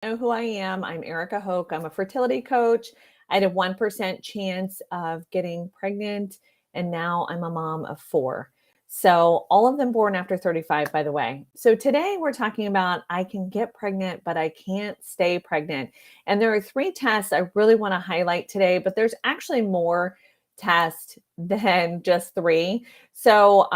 Know who I am. I'm Erica Hoke. I'm a fertility coach. I had a 1% chance of getting pregnant, and now I'm a mom of 4. So, all of them born after 35, by the way. So, today we're talking about I can get pregnant, but I can't stay pregnant. And there are 3 tests I really want to highlight today, but there's actually more tests than just 3. So,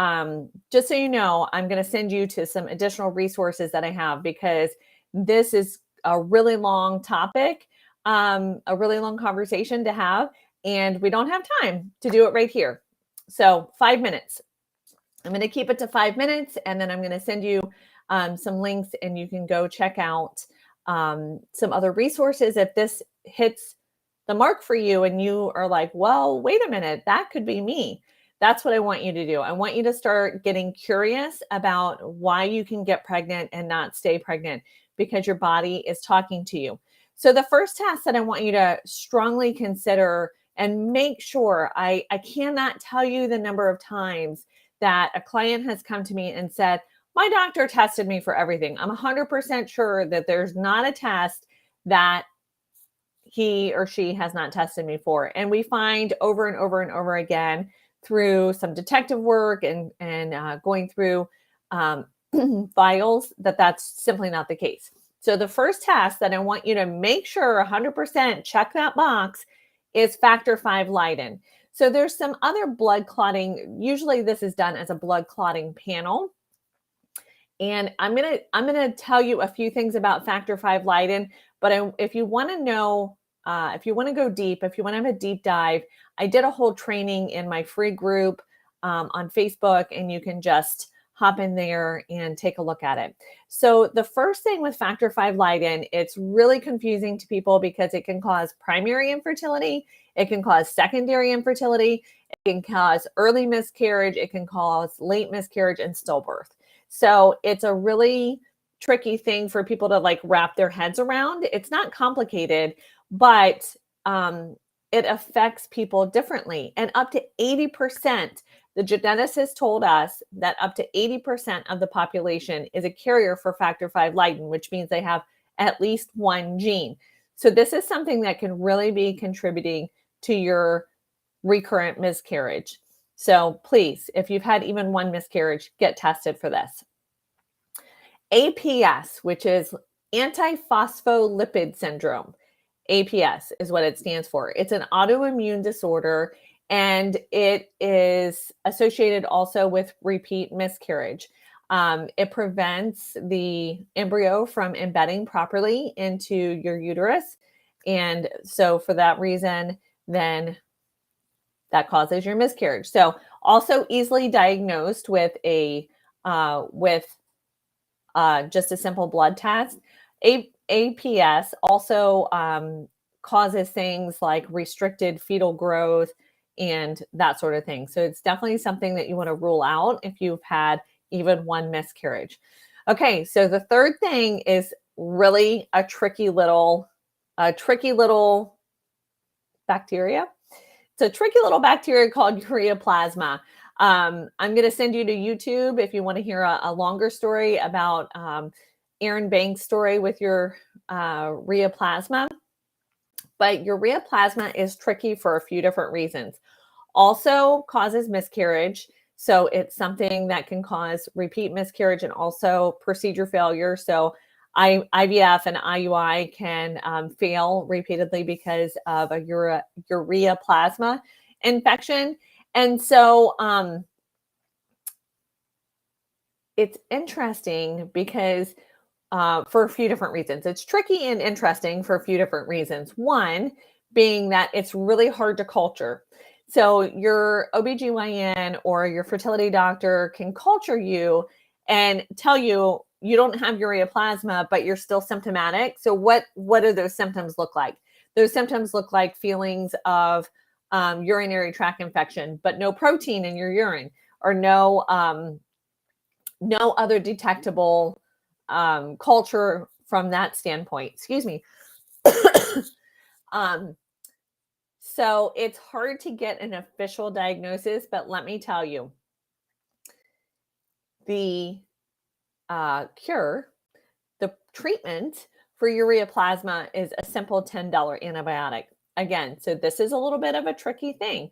just so you know, I'm going to send you to some additional resources that I have because this is a really long topic, a really long conversation to have, and we don't have time to do it right here. So 5 minutes. I'm going to keep it to 5 minutes, and then I'm going to send you some links, and you can go check out some other resources if this hits the mark for you and you are like, well, wait a minute, that could be me. That's what I want you to do. I want you to start getting curious about why you can get pregnant and not stay pregnant, because your body is talking to you. So the first test that I want you to strongly consider and make sure, I cannot tell you the number of times that a client has come to me and said, my doctor tested me for everything. I'm 100% sure that there's not a test that he or she has not tested me for. And we find over and over and over again through some detective work and going through files that that's simply not the case. So the first test that I want you to make sure 100% check that box is factor V Leiden. So there's some other blood clotting. Usually this is done as a blood clotting panel. And I'm gonna tell you a few things about factor V Leiden. But if you want to know, if you want to go deep, if you want to have a deep dive, I did a whole training in my free group on Facebook, and you can just hop in there and take a look at it. So the first thing with factor V Leiden, it's really confusing to people because it can cause primary infertility, it can cause secondary infertility, it can cause early miscarriage, it can cause late miscarriage and stillbirth. So it's a really tricky thing for people to like wrap their heads around. It's not complicated, but it affects people differently. And up to 80%, the geneticist told us that up to 80% of the population is a carrier for factor V Leiden, which means they have at least one gene. So this is something that can really be contributing to your recurrent miscarriage. So please, if you've had even one miscarriage, get tested for this. APS, which is antiphospholipid syndrome. APS is what it stands for. It's an autoimmune disorder, and it is associated also with repeat miscarriage. It prevents the embryo from embedding properly into your uterus. And so for that reason, then that causes your miscarriage. So also easily diagnosed with just a simple blood test. APS also causes things like restricted fetal growth and that sort of thing. So it's definitely something that you want to rule out if you've had even one miscarriage. Okay, so the third thing is really a tricky little bacteria. It's a tricky little bacteria called Urea plasma. I'm going to send you to YouTube if you want to hear a longer story about Aaron Banks' story with your Urea plasma. But urea plasma is tricky for a few different reasons. Also causes miscarriage. So it's something that can cause repeat miscarriage and also procedure failure. So IVF and IUI can fail repeatedly because of a urea plasma infection. And so it's interesting because for a few different reasons. It's tricky and interesting for a few different reasons. One being that it's really hard to culture. So your OBGYN or your fertility doctor can culture you and tell you you don't have urea plasma, but you're still symptomatic. So what do those symptoms look like? Those symptoms look like feelings of urinary tract infection, but no protein in your urine, or no other detectable culture from that standpoint. Excuse me. So it's hard to get an official diagnosis, but let me tell you, the cure, the treatment for ureaplasma is a simple $10 antibiotic. Again, so this is a little bit of a tricky thing.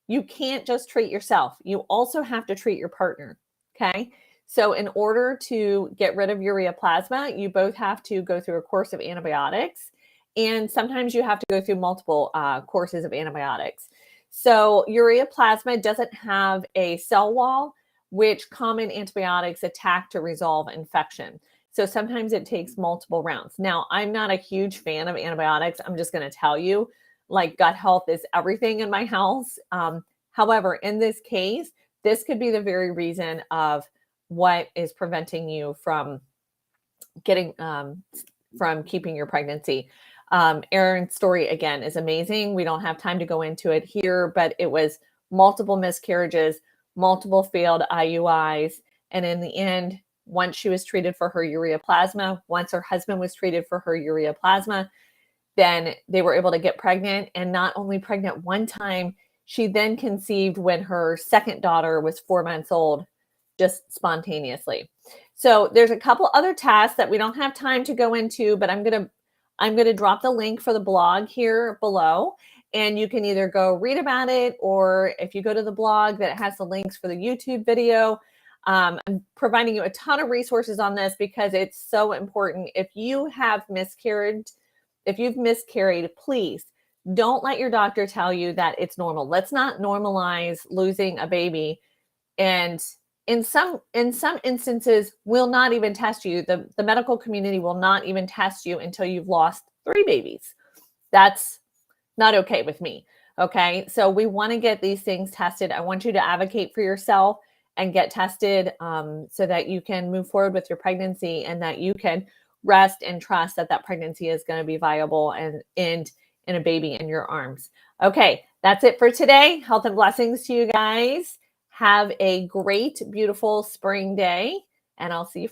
You can't just treat yourself. You also have to treat your partner, okay? So in order to get rid of ureaplasma, you both have to go through a course of antibiotics, and sometimes you have to go through multiple courses of antibiotics. So ureaplasma doesn't have a cell wall, which common antibiotics attack to resolve infection. So sometimes it takes multiple rounds. Now, I'm not a huge fan of antibiotics. I'm just going to tell you, like, gut health is everything in my house. However, in this case, this could be the very reason of what is preventing you from getting from keeping your pregnancy. Erin's story, again, is amazing. We don't have time to go into it here, but it was multiple miscarriages, multiple failed IUIs, and in the end, once she was treated for her ureaplasma, once her husband was treated for her ureaplasma, then they were able to get pregnant, and not only pregnant one time, she then conceived when her second daughter was 4 months old, just spontaneously. So there's a couple other tasks that we don't have time to go into, but I'm going to drop the link for the blog here below, and you can either go read about it, or if you go to the blog that has the links for the YouTube video. I'm providing you a ton of resources on this because it's so important. If you have miscarried, if you've miscarried, please don't let your doctor tell you that it's normal. Let's not normalize losing a baby. And in some instances, will not even test you. The medical community will not even test you until you've lost 3 babies. That's not okay with me. Okay. So we want to get these things tested. I want you to advocate for yourself and get tested so that you can move forward with your pregnancy, and that you can rest and trust that that pregnancy is going to be viable and end in a baby in your arms. Okay, that's it for today. Health and blessings to you guys. Have a great, beautiful spring day, and I'll see you Friday.